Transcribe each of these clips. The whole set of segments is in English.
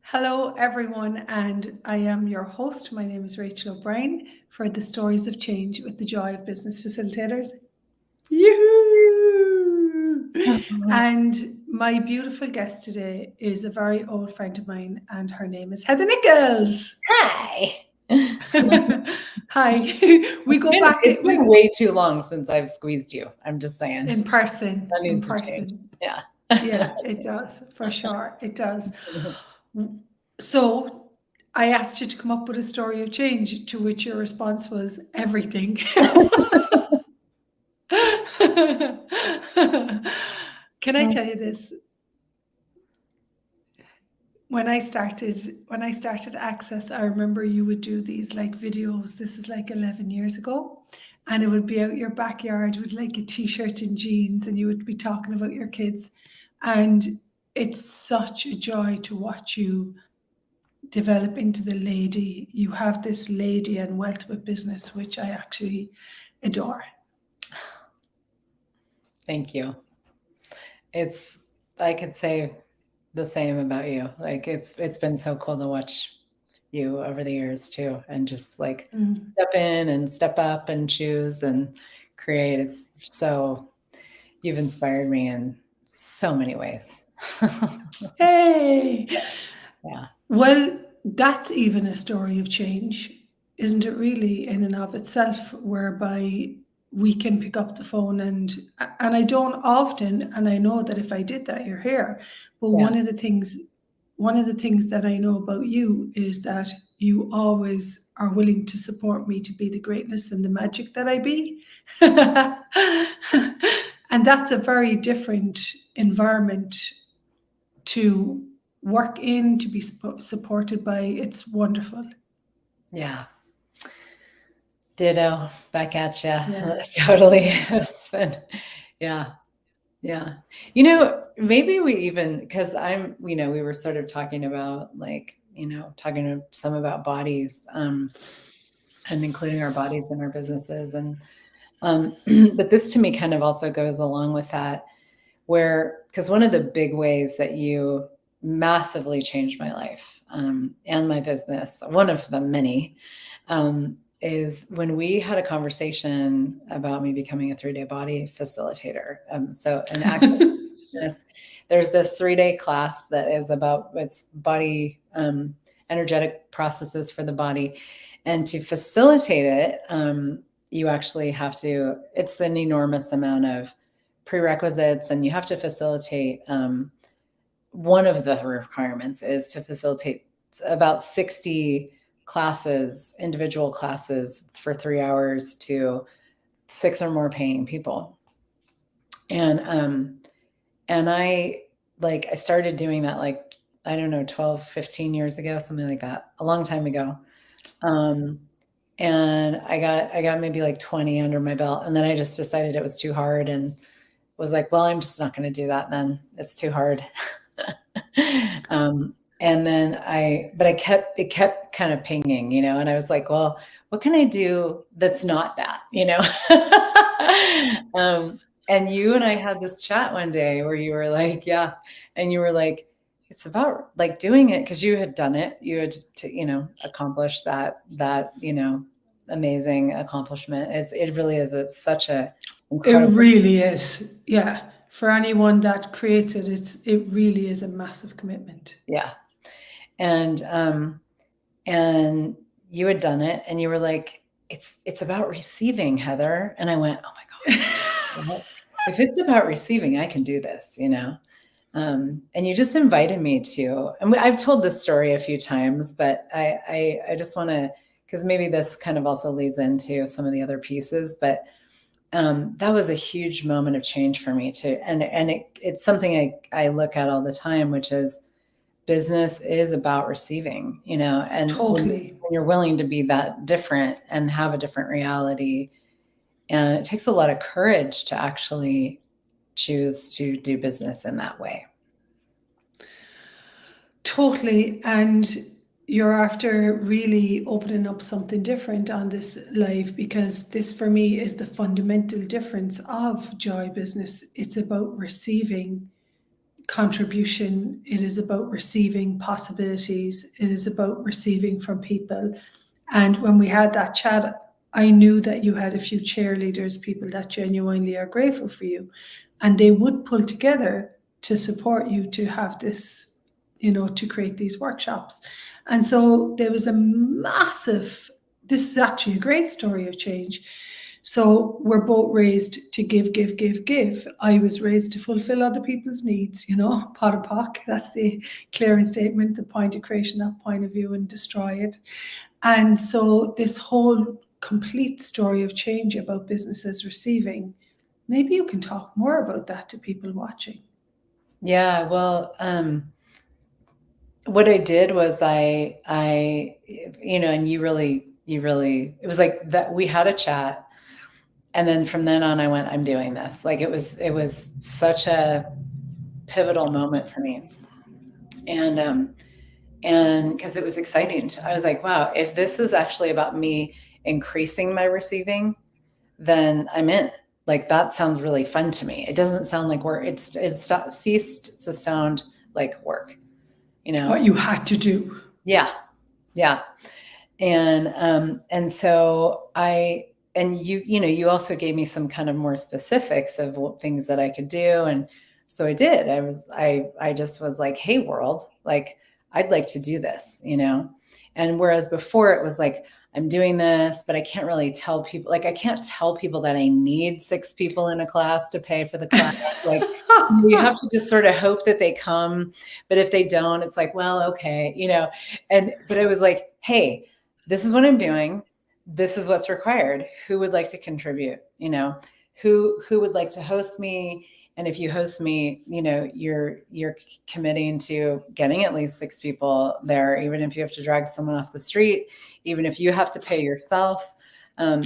Hello, everyone, and I am your host. My name is Rachel O'Brien for the Stories of Change with the Joy of Business Facilitators. Yoo-hoo! And my beautiful guest today is a very old friend of mine, and her name is Heather Nichols. Hi. Hi. We go back. It's been way too long since I've squeezed you. I'm just saying. In person. That needs in to change. person. Yeah. Yeah, it does, for sure. It does. So I asked you to come up with a story of change, to which your response was everything. Can I tell you this? When I started Access, I remember you would do these like videos. This is like 11 years ago. And it would be out your backyard with like a t-shirt and jeans, and you would be talking about your kids. And it's such a joy to watch you develop into the lady. You have this lady and wealth with business, which I actually adore. Thank you. I could say the same about you. Like it's been so cool to watch you over the years too, and just like step in and step up and choose and create. You've inspired me in so many ways. Hey. Yeah. Well, that's even a story of change, isn't it really, in and of itself, whereby we can pick up the phone and I don't often, and I know that if I did that, you're here. But Yeah. one of the things that I know about you is that you always are willing to support me to be the greatness and the magic that I be. And that's a very different environment to work in, to be supported by. It's wonderful. Yeah. Ditto, back at you. Yeah. Totally. It's been, yeah. Yeah. Maybe because we were sort of talking about talking to some about bodies, and including our bodies in our businesses. And, but this to me kind of also goes along with that, because one of the big ways that you massively changed my life, and my business, one of the many, is when we had a conversation about me becoming a 3-day body facilitator. So in Access, there's this 3-day class that is about it's body, energetic processes for the body. And to facilitate it, you actually have to, it's an enormous amount of prerequisites, and you have to facilitate, one of the requirements is to facilitate about 60 classes, individual classes for 3 hours to 6 or more paying people. And I started doing that, like, I don't know, 12, 15 years ago, something like that, a long time ago. And I got maybe like 20 under my belt. And then I just decided it was too hard and was like, well, I'm just not going to do that then. It's too hard. And then it kept kind of pinging, and I was like, well, what can I do that's not that, and you and I had this chat one day where you were like, yeah. And you were like, it's about like doing it because you had done it. You had accomplished that, amazing accomplishment. It really is. It's such a incredible. It really is. Yeah. For anyone that creates it, it really is a massive commitment. Yeah. And you had done it and you were like, it's about receiving, Heather. And I went, oh my God, if it's about receiving, I can do this, and you just invited me to, and I've told this story a few times, but I just want to, because maybe this kind of also leads into some of the other pieces, but that was a huge moment of change for me too. And it's something I look at all the time, which is business is about receiving, and totally. when you're willing to be that different and have a different reality. And it takes a lot of courage to actually choose to do business in that way. Totally. And you're after really opening up something different on this live, because this for me is the fundamental difference of Joy Business. It's about receiving contribution. It is about receiving possibilities. It is about receiving from people. And when we had that chat, I knew that you had a few cheerleaders, people that genuinely are grateful for you, and they would pull together to support you to have this, to create these workshops. And so there was a massive, this is actually a great story of change. So we're both raised to give, give, give, give. I was raised to fulfill other people's needs, pot and pock. That's the clearing statement, the point of creation, that point of view, and destroy it. And so this whole complete story of change about businesses receiving, maybe you can talk more about that to people watching. Yeah, well, what I did was and you really, it was like that we had a chat. And then from then on, I went, I'm doing this. Like it was such a pivotal moment for me. And because it was exciting. I was like, wow, if this is actually about me increasing my receiving, then I'm in. Like that sounds really fun to me. It doesn't sound like work. It's ceased to sound like work, What you had to do. Yeah. And so you also gave me some kind of more specifics of what things that I could do. And so I did. I just was like, hey, world, like, I'd like to do this, And whereas before it was like, I'm doing this, but I can't really tell people, like, I can't tell people that I need 6 people in a class to pay for the class. Like, you have to just sort of hope that they come. But if they don't, it's like, well, okay, but it was like, hey, this is what I'm doing. This is what's required. Who would like to contribute? Who would like to host me? And if you host me, you're committing to getting at least 6 people there, even if you have to drag someone off the street, even if you have to pay yourself.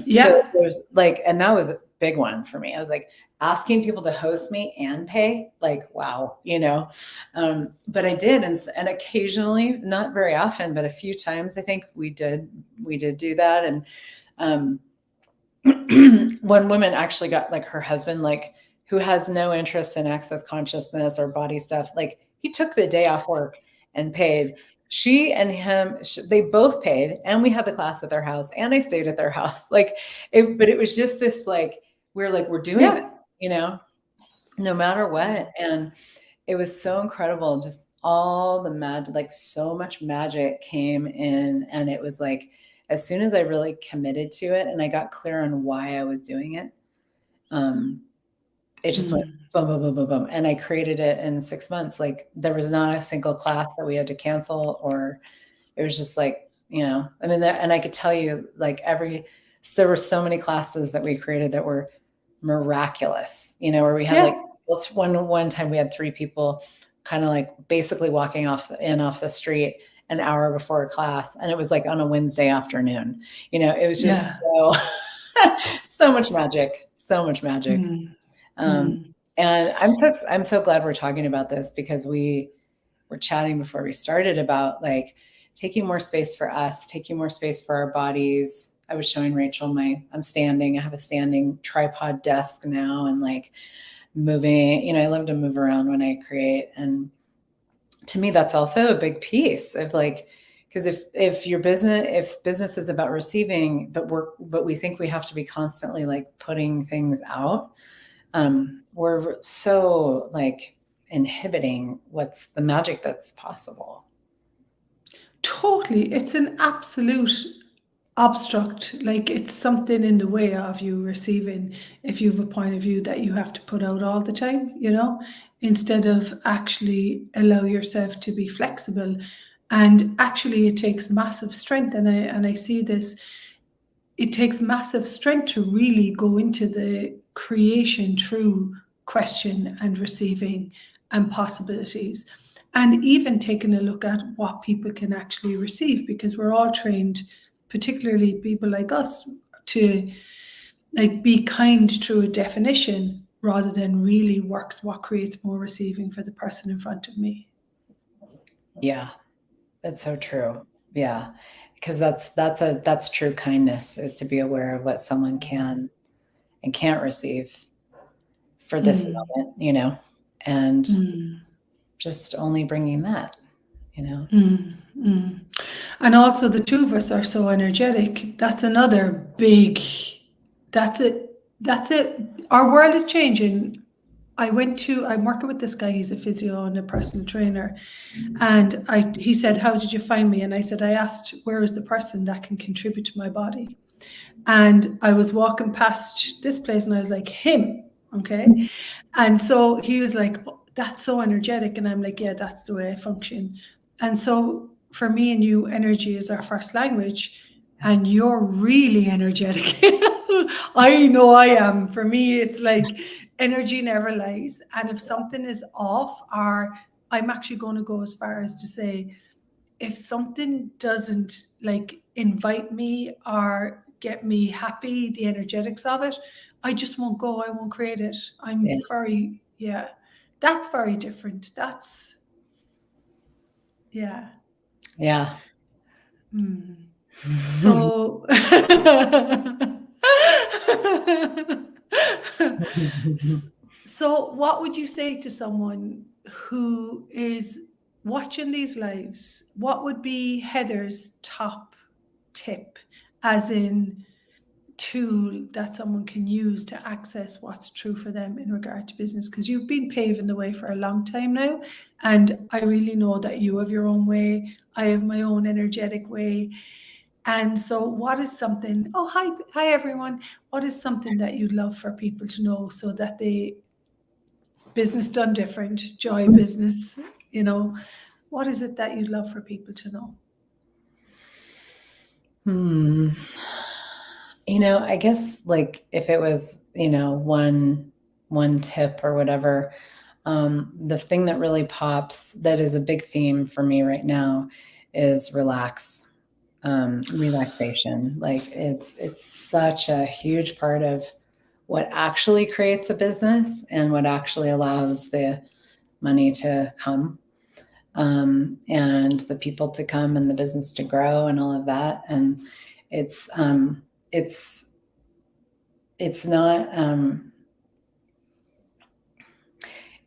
Yeah. So there's and that was a big one for me. I was like, asking people to host me and pay, like, wow, but I did. And occasionally, not very often, but a few times, I think we did do that. And one woman actually got, like, her husband, like, who has no interest in access consciousness or body stuff, like, he took the day off work and paid. She and him, they both paid, and we had the class at their house, and I stayed at their house. But it was just this, like, we're doing it, no matter what. And it was so incredible. Just all the magic, like, so much magic came in. And it was like, as soon as I really committed to it and I got clear on why I was doing it, it just went boom, boom, boom, boom, boom. And I created it in 6 months. Like, there was not a single class that we had to cancel, or it was just like, and I could tell you, like, there were so many classes that we created that were miraculous, where we had like one time we had 3 people kind of like basically walking off the street an hour before a class. And it was like on a Wednesday afternoon, it was just so much magic. And I'm so glad we're talking about this, because we were chatting before we started about, like, taking more space for us, taking more space for our bodies. I was showing Rachel I have a standing tripod desk now, and, like, moving, I love to move around when I create. And to me, that's also a big piece of, like, because if business is about receiving, but we think we have to be constantly, like, putting things out, we're so, like, inhibiting what's the magic that's possible. Totally. It's an absolute obstruct. Like, it's something in the way of you receiving, if you have a point of view that you have to put out all the time, instead of actually allow yourself to be flexible. And actually, it takes massive strength. And I see this, it takes massive strength to really go into the creation through question and receiving and possibilities. And even taking a look at what people can actually receive, because we're all trained, particularly people like us, to, like, be kind through a definition rather than really works what creates more receiving for the person in front of me. Yeah, that's so true. Yeah, because that's true kindness, is to be aware of what someone can and can't receive for this moment, and just only bringing that, you know. And also the two of us are so energetic. That's another big, that's it. That's it. Our world is changing. I'm working with this guy, he's a physio and a personal trainer. And he said, how did you find me? And I said, I asked, where is the person that can contribute to my body? And I was walking past this place and I was like, him. Okay. And so he was like, oh, that's so energetic. And I'm like, yeah, that's the way I function. And so for me and you, energy is our first language. And you're really energetic. I know I am. For me, it's like energy never lies. And if something is off, or I'm actually going to go as far as to say, if something doesn't like invite me or get me happy, the energetics of it, I just won't go. I won't create it. I'm Yeah. very, yeah, that's very different. That's, yeah. Yeah. So, so what would you say to someone who is watching these lives? What would be Heather's top tip, as in tool that someone can use to access what's true for them in regard to business? Because you've been paving the way for a long time now, and I really know that you have your own way. I have my own energetic way. And so what is something, oh, hi everyone. What is something that you'd love for people to know so that they, business done different, joy business, you know, what is it that you'd love for people to know? You know, I guess like if it was, you know, one tip or whatever, the thing that really pops that is a big theme for me right now is relaxation. Like it's such a huge part of what actually creates a business and what actually allows the money to come, and the people to come and the business to grow and all of that. And it's not,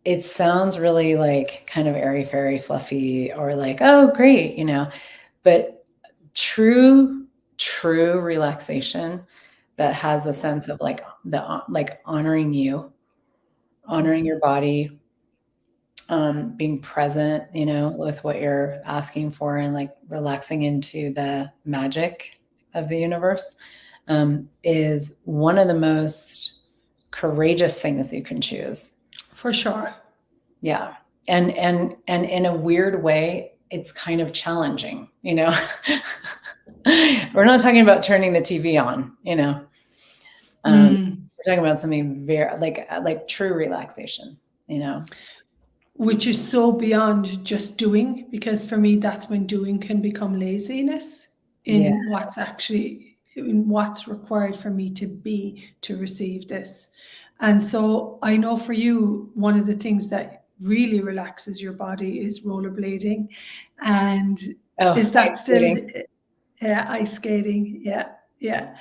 it sounds really like kind of airy fairy fluffy or like, oh great, you know, but true relaxation that has a sense of like honoring you, honoring your body, being present, you know, with what you're asking for and like relaxing into the magic of the universe, is one of the most courageous things you can choose. For sure. Yeah. And in a weird way, it's kind of challenging, you know. We're not talking about turning the TV on, you know. We're talking about something very like true relaxation, you know. Which is so beyond just doing, because for me, that's when doing can become laziness in what's actually, in what's required for me to be, to receive this. And so I know for you, one of the things that really relaxes your body is rollerblading. And is that still ice skating? Yeah, yeah.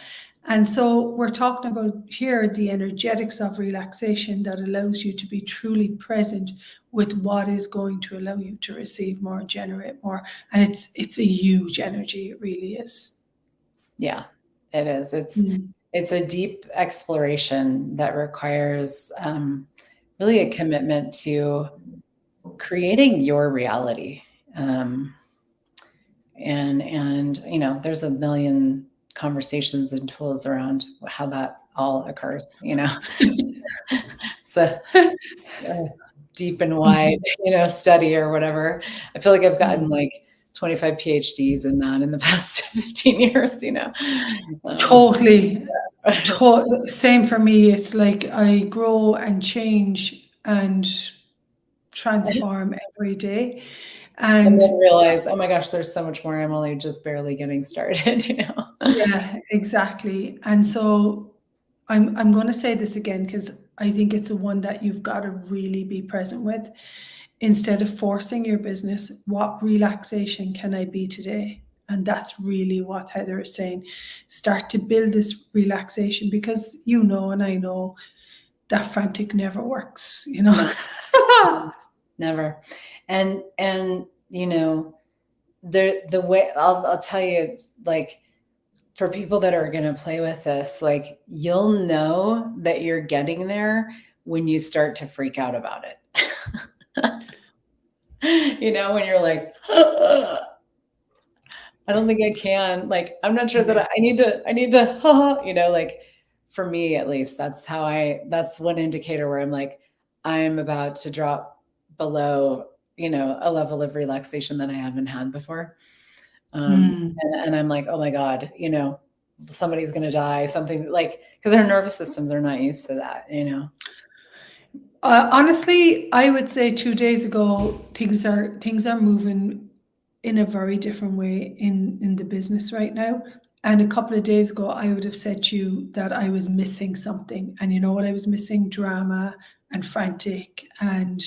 And so we're talking about here the energetics of relaxation that allows you to be truly present with what is going to allow you to receive more, generate more. And it's a huge energy, it really is. Yeah, it is. It's a deep exploration that requires really a commitment to creating your reality. And you know, there's a million conversations and tools around how that all occurs, you know. So deep and wide, you know, study or whatever. I feel like I've gotten like 25 PhDs in that in the past 15 years, you know. Totally. Same for me. It's like I grow and change and transform every day. And then realize, oh my gosh, there's so much more. I'm only just barely getting started, you know? Yeah, exactly. And so I'm going to say this again because I think it's a one that you've got to really be present with. Instead of forcing your business, what relaxation can I be today? And that's really what Heather is saying. Start to build this relaxation, because you know, and I know, that frantic never works, you know. Never. And you know, the way I'll tell you, like, for people that are going to play with this, like, you'll know that you're getting there when you start to freak out about it. You know, when you're like, I don't think I can, like, I'm not sure that I need to, you know, like, for me, at least, that's one indicator where I'm like, I'm about to drop below, you know, a level of relaxation that I haven't had before. And I'm like, oh my God, you know, somebody's going to die, something, like, because our nervous systems are not used to that, you know? Honestly, I would say 2 days ago, things are moving in a very different way in the business right now. And a couple of days ago, I would have said to you that I was missing something. And you know what I was missing? Drama and frantic. And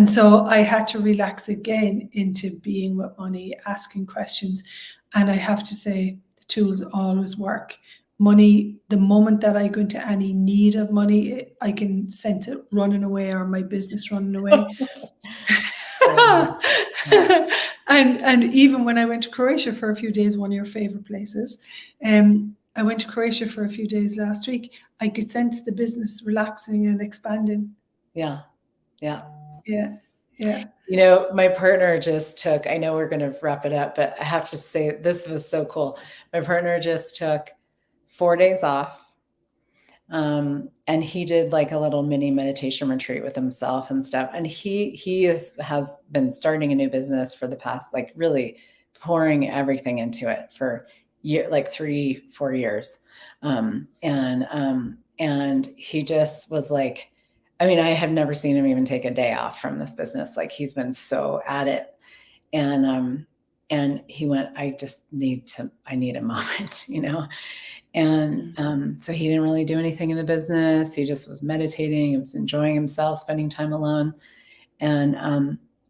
so I had to relax again into being with money, asking questions. And I have to say, the tools always work. Money, the moment that I go into any need of money, I can sense it running away, or my business running away. And even when I went to Croatia for a few days, one of your favorite places, I went to Croatia for a few days last week, I could sense the business relaxing and expanding. Yeah. Yeah. Yeah. Yeah. You know, my partner just took, I know we're going to wrap it up, but I have to say, this was so cool. My partner just took 4 days off. And he did like a little mini meditation retreat with himself and stuff. And he has been starting a new business for the past, like, really pouring everything into it for like 3-4 years. And he just was like, I mean, I have never seen him even take a day off from this business. Like, he's been so at it. And he went, I need a moment, you know? And so he didn't really do anything in the business. He just was meditating. He was enjoying himself, spending time alone.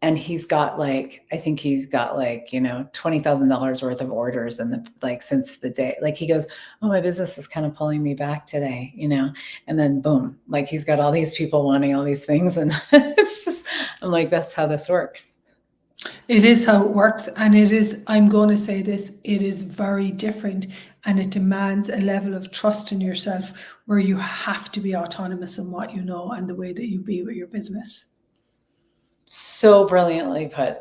And he's got like, I think he's got like, you know, $20,000 worth of orders since the day, like, he goes, oh, my business is kind of pulling me back today, you know? And then boom, like, he's got all these people wanting all these things. And it's just, I'm like, that's how this works. It is how it works. And it is, I'm going to say this, it is very different, and it demands a level of trust in yourself where you have to be autonomous in what you know and the way that you be with your business. So brilliantly put.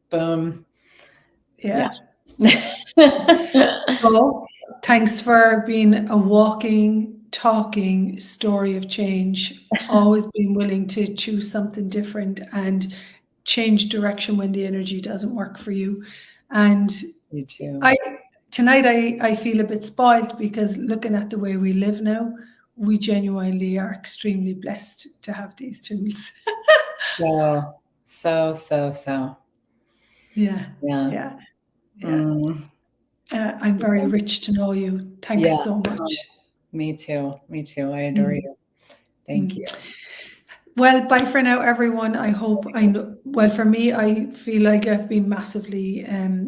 Boom. Yeah. So thanks for being a walking, talking story of change, always being willing to choose something different and change direction when the energy doesn't work for you. And you too. Tonight I feel a bit spoiled, because looking at the way we live now, we genuinely are extremely blessed to have these tools. So. Yeah. I'm very rich to know you. Thanks so much. Me too. I adore you. Thank you. Well, bye for now, everyone. I hope for me, I feel like I've been massively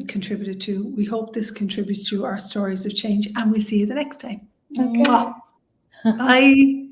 contributed to. We hope this contributes to our stories of change, and we'll see you the next time. Okay. Bye.